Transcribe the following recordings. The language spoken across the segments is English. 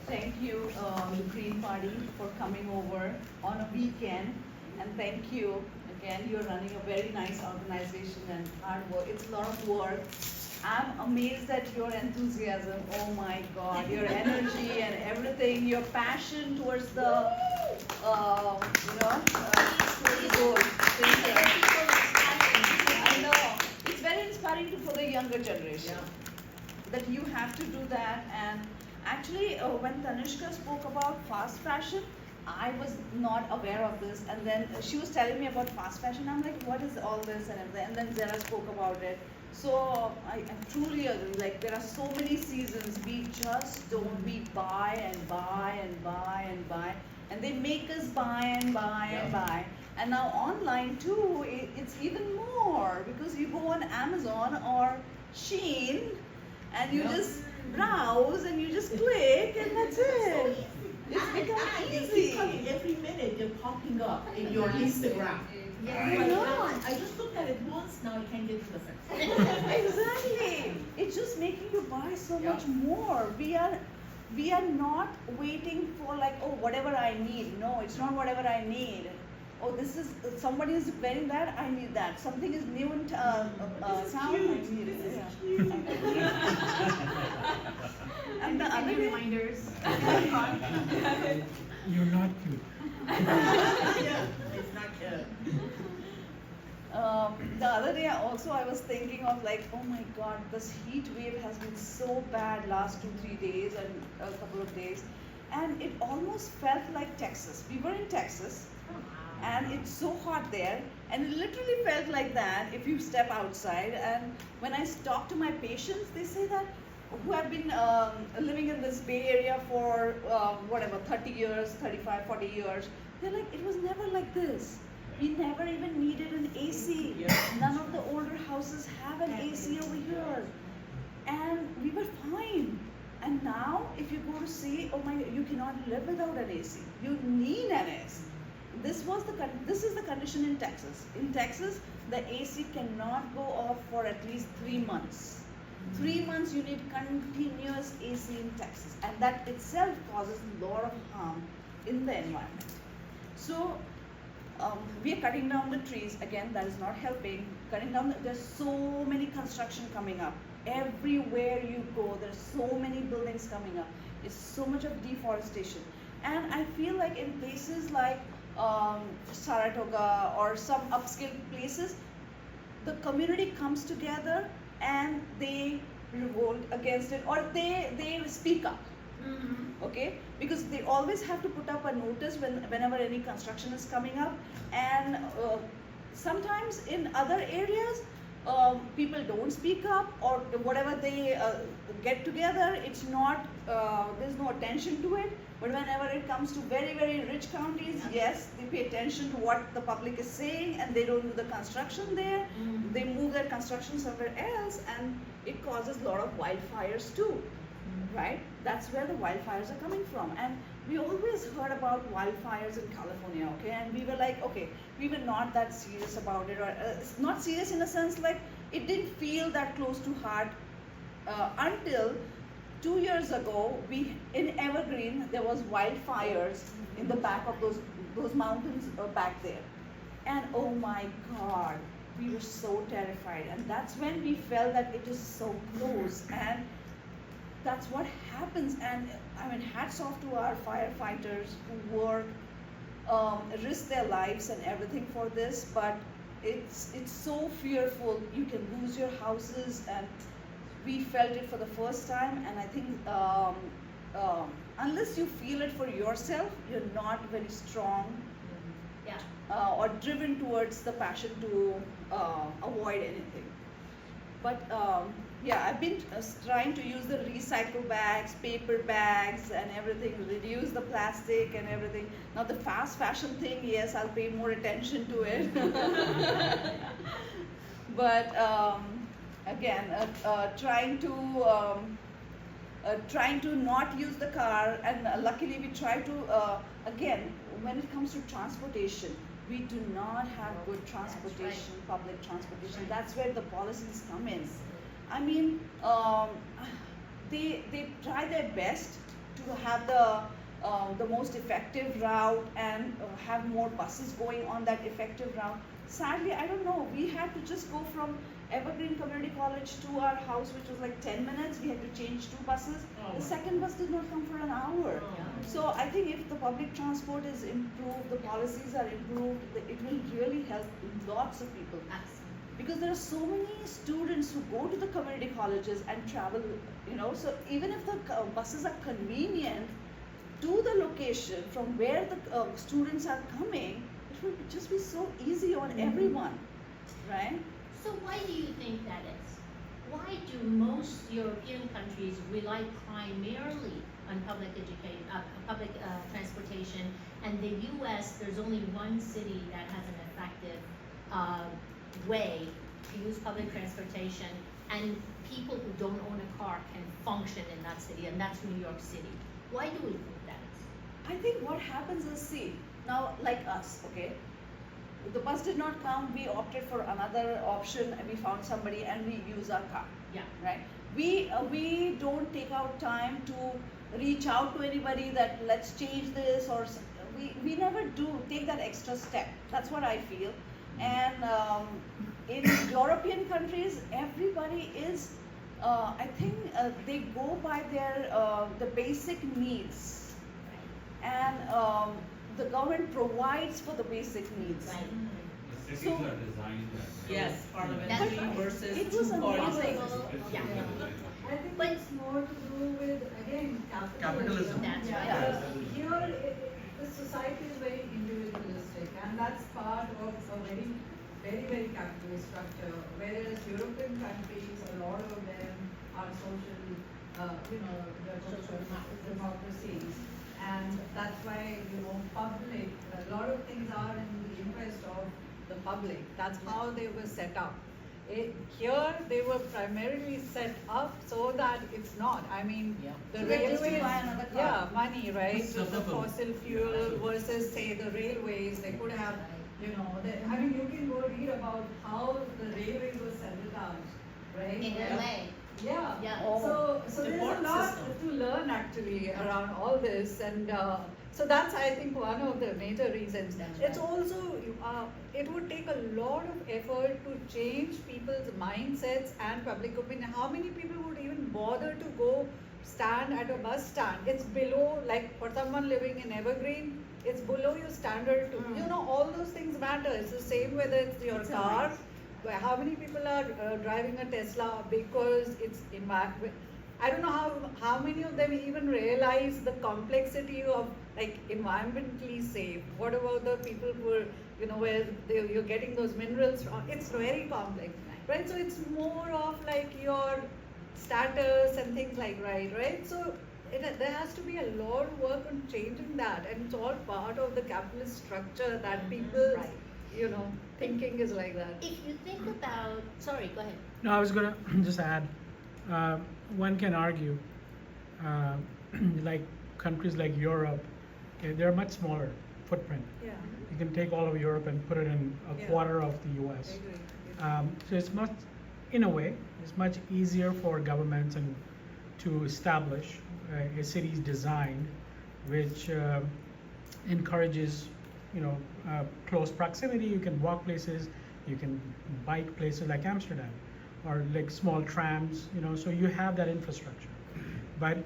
Thank you, the Green Party, for coming over on a weekend. And thank you again. You're running a very nice organization and hard work. It's a lot of work. I'm amazed at your enthusiasm. Oh my God, your energy and everything, your passion towards the, towards the goal. I know. It's very inspiring for the younger generation. That you have to do that. And actually, when Tanishka spoke about fast fashion, I was not aware of this. And then she was telling me about fast fashion. I'm like, what is all this and everything? And then Zara spoke about it. So I truly agree. Like, there are so many seasons. We just don't. We buy and buy and buy and buy, and they make us buy and buy and buy. And now online too, it's even more, because you go on Amazon or Shein, and you just browse and you just click, and that's it. It's become easy. Every minute they're popping up in your Instagram. I know. I just looked at it once, now I can't get to the second. Exactly. It's just making you buy so much more. We are not waiting for like, oh, whatever I need. No, it's not whatever I need. Oh, this is, somebody is wearing that, I need that. Something is new in town, I need it. And the other reminders. You're not cute. It's not good. The other day also I was thinking of like, oh my God, this heat wave has been so bad last 2-3 days and a couple of days. And it almost felt like Texas. We were in Texas. And it's so hot there, and it literally felt like that if you step outside. And when I talk to my patients, they say that, who have been living in this Bay Area for 30 years, 35, 40 years, they're like, it was never like this. We never even needed an AC. None of the older houses have an AC over here. And we were fine. And now, if you go to see, oh my, you cannot live without an AC. You need an AC. This is the condition in Texas. In Texas, the AC cannot go off for at least 3 months. 3 months you need continuous AC in Texas, and that itself causes a lot of harm in the environment. So we are cutting down the trees. Again, that is not helping. There's so many construction coming up. Everywhere you go, there's so many buildings coming up. It's so much of deforestation. And I feel like in places like Saratoga or some upscale places, the community comes together and they revolt against it, or they speak up. Okay, because they always have to put up a notice whenever any construction is coming up. And sometimes in other areas, people don't speak up, or whatever they get together, it's not, there's no attention to it. But whenever it comes to very, very rich counties, yes, they pay attention to what the public is saying, and they don't do the construction there. They move their construction somewhere else, and it causes a lot of wildfires too, right? That's where the wildfires are coming from. And we always heard about wildfires in California, okay? And we were like, okay, we were not that serious about it, or not serious in a sense like it didn't feel that close to heart until 2 years ago, in Evergreen, there was wildfires in the back of those mountains back there. And oh my God, we were so terrified. And that's when we felt that it is so close. And that's what happens. And I mean, hats off to our firefighters who work, risk their lives and everything for this. But it's so fearful. You can lose your houses, and we felt it for the first time. And I think unless you feel it for yourself, you're not very strong or driven towards the passion to avoid anything. But yeah, I've been trying to use the recycle bags, paper bags and everything, reduce the plastic and everything. Now the fast fashion thing, yes, I'll pay more attention to it. But again, trying to not use the car, and luckily we try to, again, when it comes to transportation, we do not have good transportation, public transportation. That's where the policies come in. I mean, they try their best to have the most effective route and have more buses going on that effective route. Sadly, I don't know. We had to just go from Evergreen Community College to our house, which was like 10 minutes. We had to change 2 buses. The second bus did not come for an hour. So I think if the public transport is improved, the policies are improved, it will really help lots of people. Because there are so many students who go to the community colleges and travel, so even if the buses are convenient to the location from where the students are coming, it will just be so easy on everyone, right? So why do you think that is? Why do most European countries rely primarily on public transportation, and the U.S. there's only one city that has an effective way to use public transportation, and people who don't own a car can function in that city, and that's New York City. Why do we think that is? I think what happens is, see, now like us, okay, the bus did not come, we opted for another option, and we found somebody and we use our car. Yeah. Right? We don't take out time to reach out to anybody that let's change this, or we never do take that extra step. That's what I feel. And in European countries, everybody is, I think they go by their the basic needs, and the government provides for the basic needs. Right. The cities are designed that way. Yes, parliamentary That's- versus it was two parties. amazing. Yeah. I think But- it's more to do with, again, capitalism. Capitalism. That's right. Yeah. Here, the society is very individualistic, and that's part of a very, very, very capitalist structure. Whereas European countries, a lot of them are social, democracies, and that's why public. A lot of things are in the interest of the public. That's how they were set up. Here they were primarily set up so that it's not. I mean, Yeah. the So that just railways, to buy another car. yeah, money, right? It's With the suffering. fossil fuel versus say the railways, they could have, I mean, you can go read about how the railways were settled out, right? In LA. Yeah. Yeah. Oh. So The there's port a lot system. to learn actually around all this, and so that's I think one of the major reasons. That's It's right. also it would take a lot of effort to change people's mindsets and public opinion. How many people would even bother to go stand at a bus stand? It's below, like for someone living in Evergreen, it's below your standard. All those things matter. It's the same whether it's your It's car. amazing. How many people are driving a Tesla because it's I don't know how many of them even realize the complexity of like environmentally safe. What about the people who are, where you're getting those minerals from? It's very complex, right? So it's more of like your status and things like right? So there has to be a lot of work on changing that, and it's all part of the capitalist structure that people, Right. thinking is like that. If you think about, sorry, go ahead. No, I was gonna just add, one can argue, like countries like Europe, okay, they're much smaller footprint. Yeah, You can take all of Europe and put it in a Yeah. quarter of the I US. agree. So it's much, in a way, it's much easier for governments and to establish a city's design which encourages, close proximity. You can walk places, you can bike places like Amsterdam, or like small trams. So you have that infrastructure. But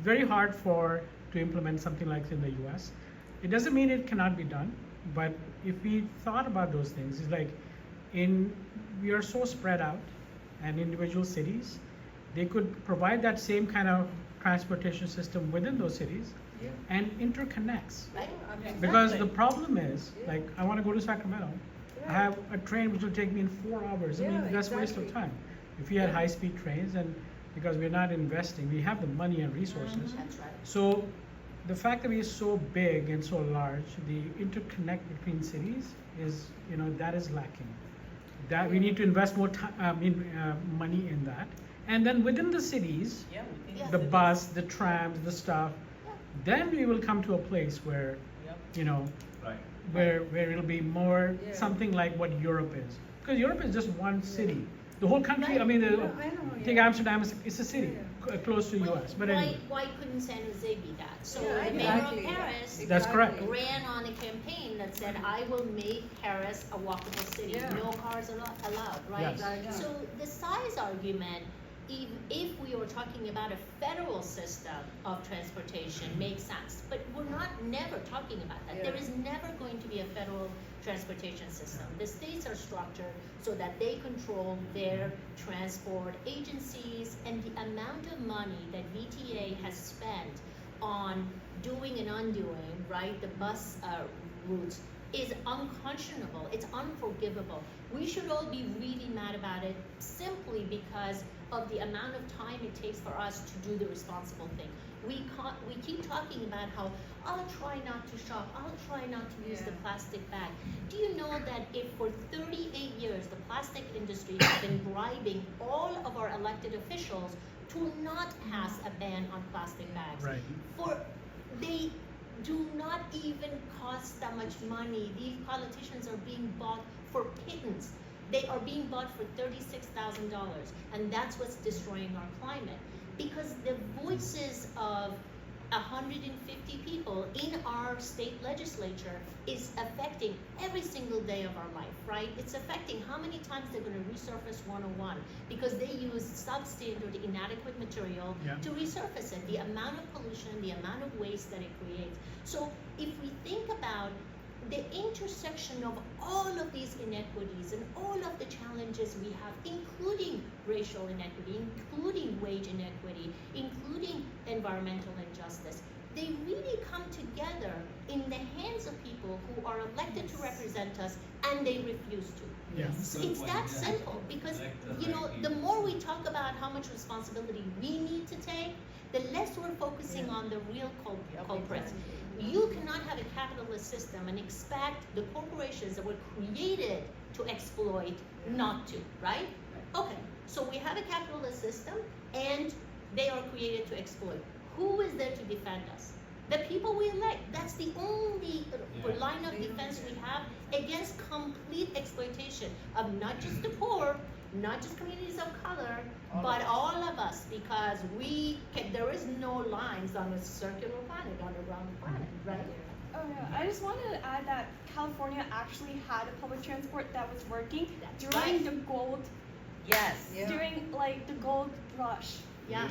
very hard to implement something like in the U.S. It doesn't mean it cannot be done, but if we thought about those things, it's like we are so spread out, and individual cities, they could provide that same kind of transportation system within those cities Yeah. and interconnects. Right? Because the problem is, like, I want to go to Sacramento. I have a train which will take me in 4 hours. I mean, Yeah, that's a waste of exactly. time. If we had high-speed trains, and because we're not investing, we have the money and resources. That's right. So the fact that we are so big and so large, the interconnect between cities is, that is lacking. That we need to invest more money in that. And then within the cities, Yeah, we think Yeah. the cities. bus, the trams, the stuff, Yeah. then we will come to a place where, Yep. Right. where it'll be more Yeah. something like what Europe is. Because Europe is just one city. The whole country, I mean, Yeah, I know, take yeah. Amsterdam, it's a city. Yeah. close to US, but anyway. Why couldn't San Jose be that? So Yeah, the mayor of exactly. Paris That's correct. ran on a campaign that said, I will make Paris a walkable city, Yeah. no cars allowed, right? Yes. So the size argument, if we are talking about a federal system of transportation, makes sense. But we're never talking about that. Yeah. There is never going to be a federal transportation system. The states are structured so that they control their transport agencies, and the amount of money that VTA has spent on doing and undoing, right, the bus routes is unconscionable. It's unforgivable. We should all be really mad about it simply because of the amount of time it takes for us to do the responsible thing. We keep talking about how I'll try not to shop, I'll try not to use the plastic bag. Do you know that if for 38 years the plastic industry has been bribing all of our elected officials to not pass a ban on plastic bags? Right. They do not even cost that much money. These politicians are being bought for pittance. They are being bought for $36,000, and that's what's destroying our climate. Because the voices of 150 people in our state legislature is affecting every single day of our life, right? It's affecting how many times they're going to resurface 101 because they use substandard, inadequate material to resurface it. The amount of pollution, the amount of waste that it creates. So if we think about the intersection of all of these inequities and all of the challenges we have, including racial inequity, including wage inequity, including environmental injustice, they really come together in the hands of people who are elected to represent us, and they refuse to. Yes. It's that simple, because you know, the more we talk about how much responsibility we need to take, the less we're focusing on the real culprits. You cannot have a capitalist system and expect the corporations that were created to exploit not to, right? Okay, so we have a capitalist system and they are created to exploit. Who is there to defend us? The people we elect. That's the only line of defense we have against complete exploitation of not just the poor, not just communities of color, but all of us, because there is no lines on a circular planet, on a round planet, right? Oh yeah, I just wanted to add that California actually had a public transport that was working during the gold, during like the gold rush. Yeah.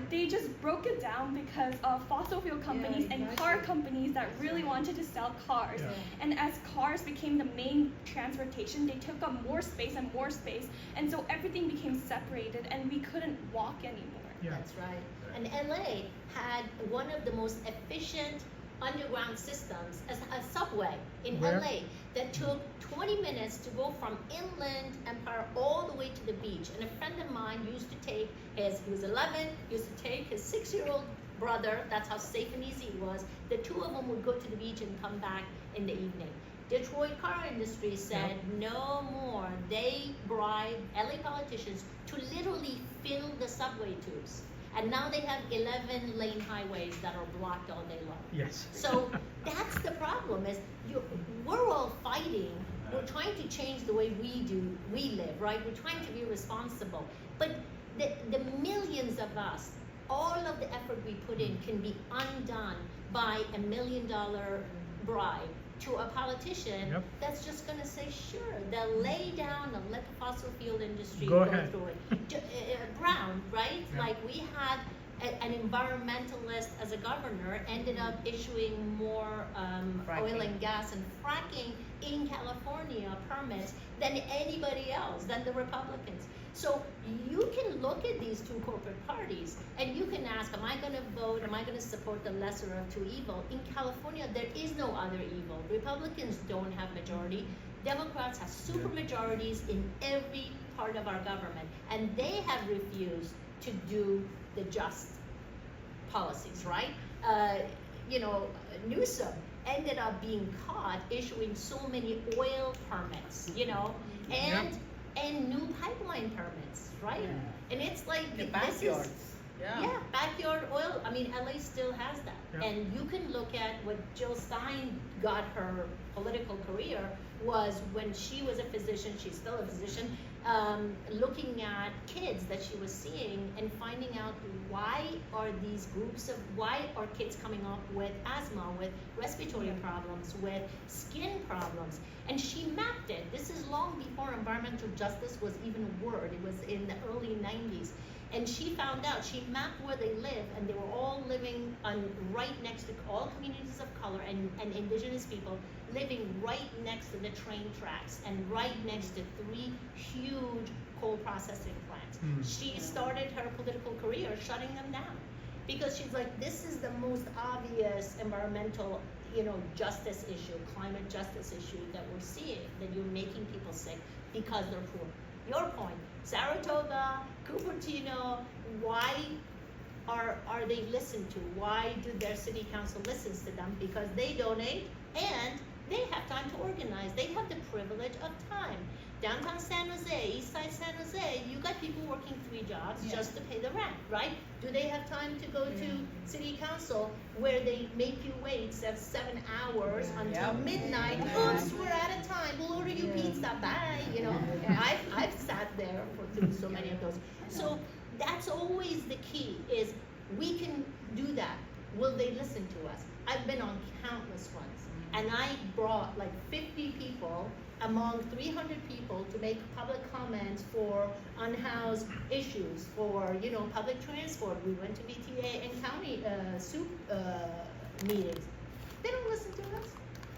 They just broke it down because of fossil fuel companies and car companies that really wanted to sell cars. Yeah. And as cars became the main transportation, they took up more space, and so everything became separated, and we couldn't walk anymore. Yeah. That's right. And LA had one of the most efficient underground systems as a subway in Where? LA that took 20 minutes to go from Inland Empire all the way to the beach. And a friend of mine used to take he was 11, used to take his 6-year-old brother, that's how safe and easy it was. The two of them would go to the beach and come back in the evening. Detroit car industry said no more. They bribed LA politicians to literally fill the subway tubes. And now they have 11 lane highways that are blocked all day long. Yes. So that's the problem, is we're all fighting. We're trying to change the way we live, right? We're trying to be responsible. But the millions of us, all of the effort we put in can be undone by $1 million bribe to a politician that's just going to say, sure, they'll lay down and let the fossil fuel industry go through it. Brown, right? Like we had an environmentalist as a governor, ended up issuing more oil and gas and fracking in California permits than anybody else, than the Republicans. So you can look at these two corporate parties and you can ask, am I going to vote, am I going to support the lesser of two evils? In California, there is no other evil. Republicans don't have majority. Democrats have super majorities in every part of our government, and they have refused to do the just policies, right? Newsom ended up being caught issuing so many oil permits, and new pipeline permits, right? And it's like The this is backyards. Yeah, backyard oil. I mean, LA still has that. Yeah. And you can look at what Jill Stein got her political career was when she was a physician, she's still a physician, looking at kids that she was seeing and finding out why are kids coming up with asthma, with respiratory problems, with skin problems. And she mapped it. This is long before environmental justice was even a word. It was in the early 90s. And she found out, she mapped where they live, and they were all living right next to all communities of color and indigenous people living right next to the train tracks and right next to 3 huge coal processing plants. She started her political career shutting them down because she's like, this is the most obvious environmental, justice issue, climate justice issue that we're seeing, that you're making people sick because they're poor. Your point, Saratoga, Cupertino, why are they listened to? Why do their city council listens to them? Because they donate and they have time to organize. They have the privilege of time. Downtown San Jose, East Side San Jose, you got people working 3 jobs just to pay the rent, right? Do they have time to go to city council where they make you wait 7 hours until midnight? Oops, we're out of time. We'll order you pizza. Bye. I've sat there for so many of those. So that's always the key. Is we can do that. Will they listen to us? I've been on countless ones, and I brought like 50 people among 300 people to make public comments for unhoused issues, for public transport. We went to VTA and county soup meetings. They don't listen to us,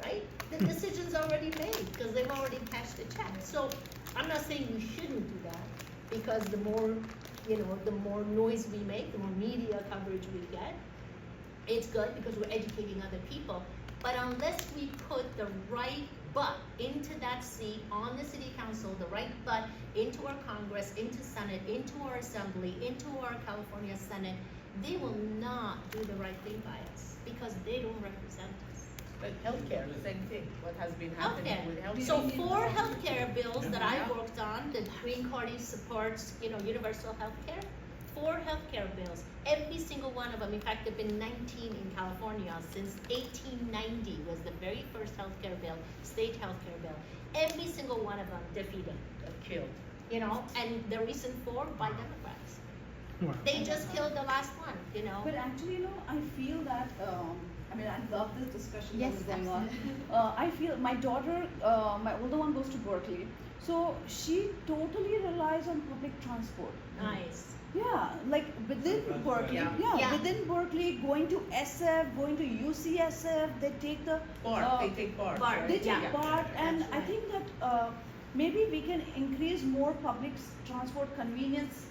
right? The decision's already made because they've already cashed the check. So I'm not saying we shouldn't do that, because the more noise we make, the more media coverage we get, it's good because we're educating other people. But unless we put the right butt into that seat on the city council, the right butt into our Congress, into Senate, into our Assembly, into our California Senate, they will not do the right thing by us because they don't represent us. But healthcare, the same thing, what has been happening with healthcare. So 4 healthcare bills that I worked on, the Green Party supports, universal healthcare. 4 healthcare bills, every single one of them. In fact, there have been 19 in California since 1890 was the very first healthcare bill, state healthcare bill. Every single one of them defeated, Killed. and the recent 4 by Democrats. Wow. They just killed the last one, But actually, I feel that, I love this discussion Yes, that is going on. absolutely. I feel my daughter, my older one goes to Berkeley, so she totally relies on public transport. Nice. Yeah, like within Berkeley, Yeah. within Berkeley, going to SF, going to UCSF, they take the They take part. BART. they take Yeah. part, and That's I think that maybe we can increase more public transport convenience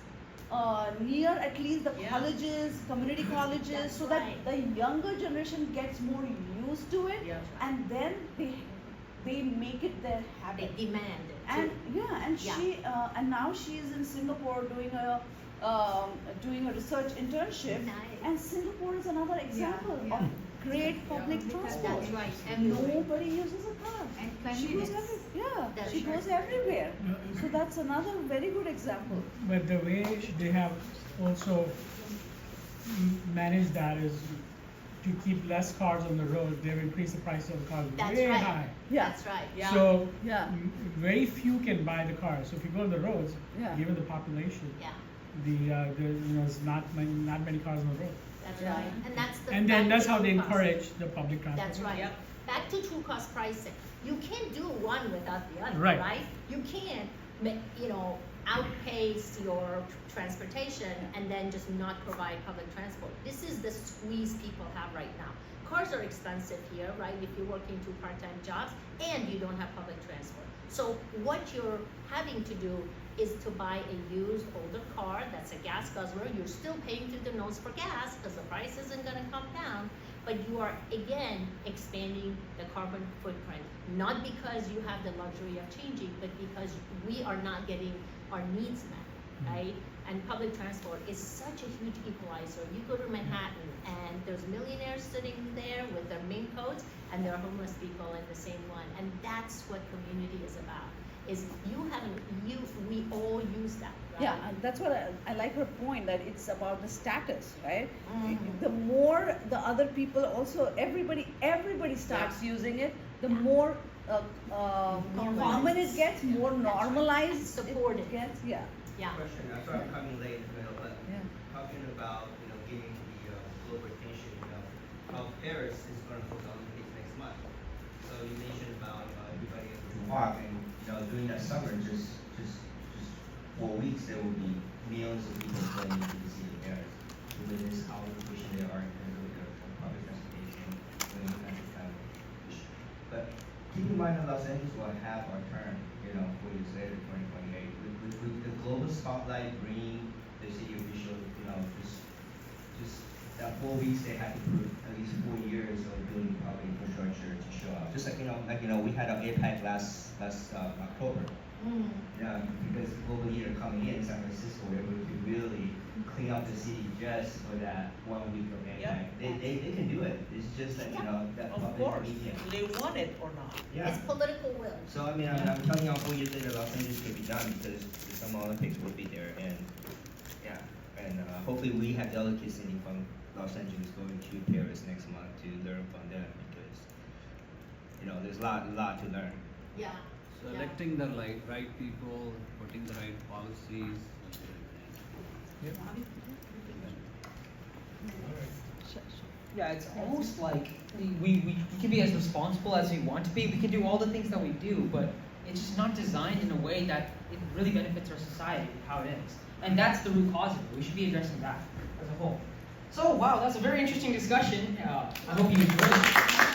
near at least the colleges, community colleges, That's so right. that the younger generation gets more used to it, Yeah. and then they make it their They habit. demand it. And Yeah. she and now she is in Singapore doing a research internship. Nice. And Singapore is another example of great public transport. That's right. Nobody uses a car. And She goes That's she right. goes everywhere. So that's another very good example. But the way they have also managed that is to keep less cars on the road. They've increased the price of the cars That's way right. high. Yeah. That's right. Yeah. So Yeah. very few can buy the cars. So if you go on the roads, Yeah. given the population, Yeah. there's not many cars on the road. That's Yeah. right. And that's the. And then back that's to how they true cost. encourage the public transport. That's right. Yep. Back to true cost pricing. You can't do one without the other, Right. right? You can't, outpace your transportation and then just not provide public transport. This is the squeeze people have right now. Cars are expensive here, right? If you're working 2 part-time jobs and you don't have public transport. So what you're having to do is to buy a used older car that's a gas guzzler. You're still paying through the nose for gas because the price isn't going to come down, but you are again expanding the carbon footprint, not because you have the luxury of changing, but because we are not getting our needs met, right? And public transport is such a huge equalizer. You go to Manhattan and there's millionaires sitting there with their mink coats, and there are homeless people in the same one. And that's what community is about. is we all use that, right? Yeah, and that's what I like her point, that it's about the status, right? Mhm. The more the other people also, everybody starts using it, the more common it gets, more normalized Supported. it gets. Yeah. Yeah. Question, I'm sorry I'm coming late, but Yeah. talking about, getting the global attention, how Paris is going to host the Olympics next month. So you mentioned about everybody able to walk, and during that summer, just 4 weeks, there will be millions of people going into the city of Paris to witness how efficient they are in terms of their public transportation, when it comes to travel. But keep in mind that Los Angeles will have our turn, 4 years later, 2028. With the global spotlight bringing the city officials, just that 4 weeks they had to prove at least 4 years of building public infrastructure to show up. Just like we had our APEC last October. Mm. Because the global leader coming in San Francisco, we were able to really clean up the city just for that 1 week of APEC. Yeah. They can do it. It's just that that Of public course, media. they want it or not. Yeah. It's political will. So I'm telling you, 4 years later, Los Angeles could be done because the Summer Olympics will be there, and hopefully we have delegates sitting from Los Angeles going to Paris next month to learn from them because there's a lot to learn. Yeah. Selecting the right people, putting the right policies. Yeah, it's almost like we can be as responsible as we want to be. We can do all the things that we do, but it's just not designed in a way that it really benefits our society, how it is. And that's the root cause of it. We should be addressing that as a whole. So, wow, that's a very interesting discussion. I hope you enjoyed it.